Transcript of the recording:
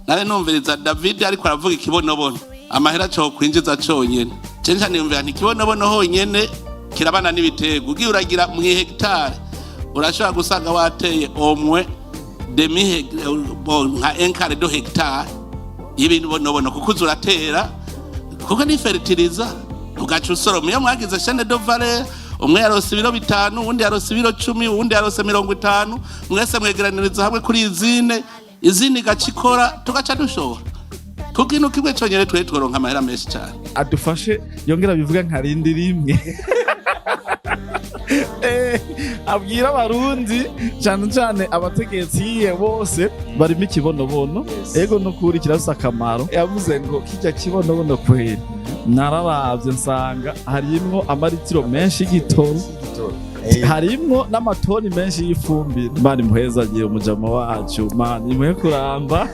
nare numviriza David ariko aravuga ikibonobono amahera cyo kwinjiza cyonyene cenja niyumvira nti ikibonobono honyene kirabana n'ibitego ugiye uragira mu hectare urashobora gusanga wateye omwe demi nka enkare do hectare ibintu bonobono kuko uzuratera kuko ni fertilizer ugaca usoroma iyo mwagize chaine de valeur umwe yarose ibiro 5 uwundi yarose ibiro 10 uwundi yarose 50 mwese mwegeraniriza hamwe kuri izine gacikora tugaca dushora kuko kimwe cyonyene tworonka amahera menshi cyane adufashe yongera bivuga nka rindi rimwe abwira abarundi cyane abategetsi bose barimo ikibonobono ego no kuri kirasa akamaro yavuze ngo kijya kibonobono kwera nararavye nsanga harimwo amaritiro menshi y'igitoro harimwo n'amatoni menshi y'ifumbire mani muheza agiye umujama wacu mani mwe kuramba